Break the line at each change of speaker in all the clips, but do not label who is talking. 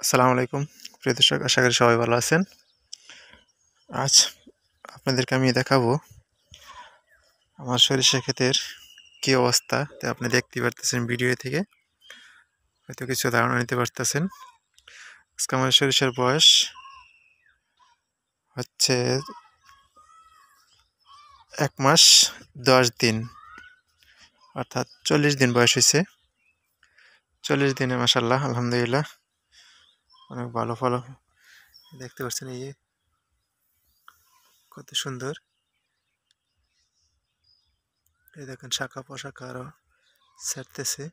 আসসালামু আলাইকুম প্রিয় দর্শক, আশা করি সবাই ভালো আছেন। আজ আপনাদেরকে আমি দেখাবো আমার সরিষা ক্ষেতের কি অবস্থা। তা আপনি দেখতে পারতেছেন ভিডিও থেকে, হয়তো কিছু ধারণা নিতে পারতেছেন। আজকে আমার সরিষার বয়স হচ্ছে 1 মাস 10 দিন, অর্থাৎ 40 দিন বয়স হয়েছে। 40 দিনে মাশাআল্লাহ আলহামদুলিল্লাহ অনেক ভালো ফল দেখতে পাচ্ছেন। এই যে কত সুন্দর, এই দেখেন শাখা পোশাখা আরো ছাড়তেছে,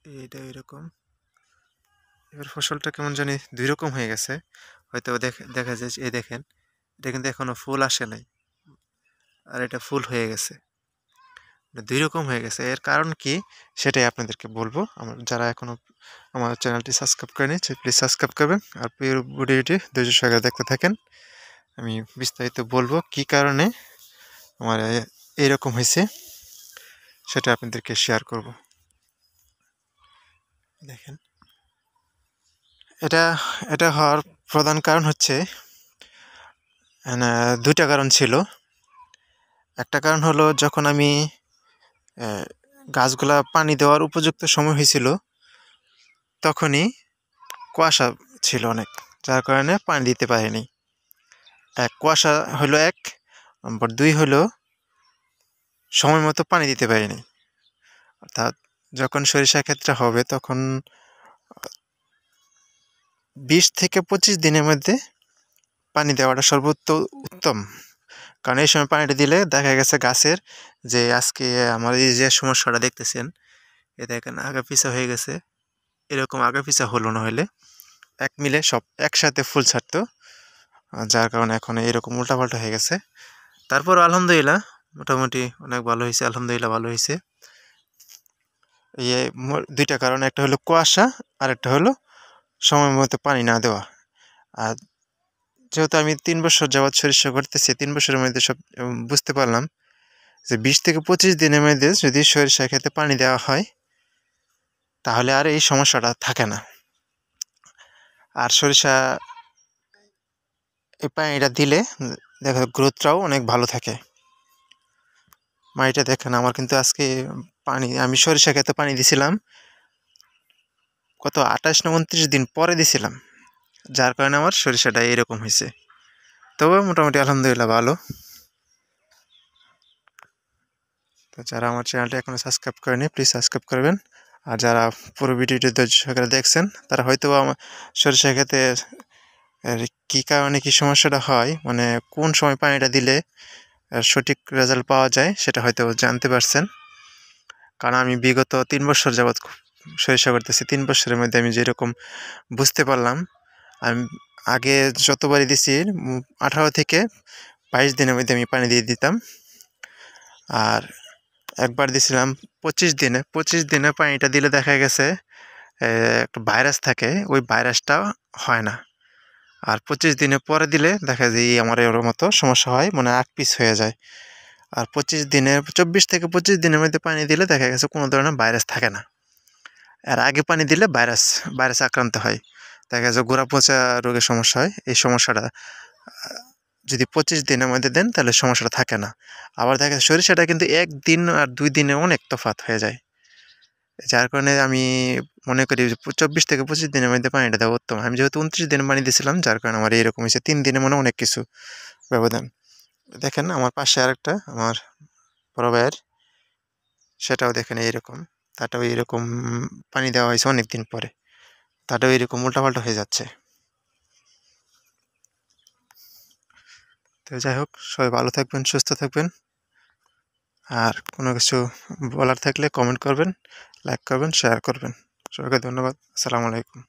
এইটা এরকম। এবার ফসলটা কেমন জানি দুই রকম হয়ে গেছে, হয়তো দেখা যায়। এই দেখেন, এটা কিন্তু এখনো ফুল আসে নাই, আর এটা ফুল হয়ে গেছে। দুই রকম হয়ে গেছে, এর কারণ কি সেটাই আপনাদেরকে বলবো। আমার যারা এখনো আমার চ্যানেলটি সাবস্ক্রাইব করেনি, প্লিজ সাবস্ক্রাইব করবেন আর পুরো ভিডিওটি ধৈর্য সহকারে দেখতে থাকেন। আমি বিস্তারিত বলবো কি কারণে আমার এইরকম হয়েছে, সেটা আপনাদেরকে শেয়ার করব। দেখেন, এটা এটা হওয়ার প্রধান কারণ হচ্ছে দুইটা কারণ ছিল। একটা কারণ হলো, যখন আমি গাছগুলা পানি দেওয়ার উপযুক্ত সময় হয়েছিল, তখনই কুয়াশা ছিল অনেক, যার কারণে পানি দিতে পারিনি। কুয়াশা হলো এক, নম্বর দুই হলো সময় মতো পানি দিতে পারিনি। অর্থাৎ যখন সরিষা ক্ষেতটা হবে, তখন 20 থেকে 25 দিনের মধ্যে পানি দেওয়াটা সর্বোচ্চ উত্তম। কারণ এই সময় পানিটা দিলে দেখা গেছে গাছের যে আজকে আমার এই যে সমস্যাটা দেখতেছেন, এ দেখেন আগা পিছা হয়ে গেছে, এরকম আগা পিছা হলো না হলে এক মিলে সব একসাথে ফুল ছাড়তো, যার কারণে এখন এরকম উল্টাপাল্টা হয়ে গেছে। তারপর আলহামদুলিল্লাহ মোটামুটি অনেক ভালো হয়েছে, আলহামদুলিল্লাহ ভালো হয়েছে। এই দুইটা কারণ, একটা হলো কুয়াশা আর একটা হলো সময় মতো পানি না দেওয়া। আর যেহেতু আমি 3 বছর যাবৎ সরিষা করতেছি, 3 বছরের মধ্যে সব বুঝতে পারলাম যে 20 থেকে 25 দিনের মধ্যে যদি সরিষা ক্ষেতে পানি দেওয়া হয়, তাহলে আর এই সমস্যাটা থাকে না। আর সরিষা এই পানিটা দিলে দেখা গ্রোথটাও অনেক ভালো থাকে। মাটিটা দেখেন, আমার কিন্তু আজকে আমি সরিষা ক্ষেতে পানি দিছিলাম কত 28 না 29 দিন পরে দিছিলাম, যার কারণে আমার সরিষাটা এরকম হয়েছে। তবে মোটামুটি আলহামদুলিল্লাহ ভালো। তো যারা আমার চ্যানেলটা এখনো সাবস্ক্রাইব করেনি, প্লিজ সাবস্ক্রাইব করবেন। আর যারা পুরো ভিডিওটি ধৈর্য সহকারে দেখছেন, তারা হয়তো আমার সরিষা ক্ষেতে কী কারণে কী সমস্যাটা হয়, মানে কোন সময় পানিটা দিলে সঠিক রেজাল্ট পাওয়া যায়, সেটা হয়তো জানতে পারছেন। কারণ আমি বিগত 3 বছর যাবৎ সরিষা করতেছি, 3 বছরের মধ্যে আমি যেরকম বুঝতে পারলাম, আমি আগে যতবারই দিছি 18 থেকে 22 দিনের মধ্যে আমি পানি দিয়ে দিতাম। আর একবার দিছিলাম 25 দিনে পানিটা দিলে দেখা গেছে একটা ভাইরাস থাকে, ওই ভাইরাসটা হয় না। আর 25 দিনে পরে দিলে দেখা যায় আমার এর মতো সমস্যা হয়, মানে আকপিস হয়ে যায়। আর 24 থেকে 25 দিনের মধ্যে পানি দিলে দেখা গেছে কোনো ধরনের ভাইরাস থাকে না। আর আগে পানি দিলে ভাইরাস আক্রান্ত হয়, দেখা গেছে গোড়া পচা রোগের সমস্যা হয়। এই সমস্যাটা যদি 25 দিনের মধ্যে দেন, তাহলে সমস্যাটা থাকে না। আবার দেখা যায় সরিষাটা কিন্তু 1 দিন আর 2 দিনে অনেক তফাৎ হয়ে যায়, যার কারণে আমি মনে করি 24 থেকে 25 দিনের মধ্যে পানিটা দেওয়া উত্তম। আমি যেহেতু 29 দিন পানি দিয়েছিলাম, যার কারণে আমার এইরকম হয়েছে। 3 দিনে মনে অনেক কিছু ব্যবধান। দেখেন আমার পাশে আরেকটা আমার বড় ভাইয়ের, সেটাও দেখেন এইরকম, তারটাও এইরকম পানি দেওয়া হয়েছে অনেক দিন পরে, তারটাও এইরকম উল্টাপাল্টা হয়ে যাচ্ছে। তো যাই হোক, সবাই ভালো থাকবেন, সুস্থ থাকবেন। আর কোনো কিছু বলার থাকলে কমেন্ট করবেন, লাইক করবেন, শেয়ার করবেন। সবাইকে ধন্যবাদ। আসসালামু আলাইকুম।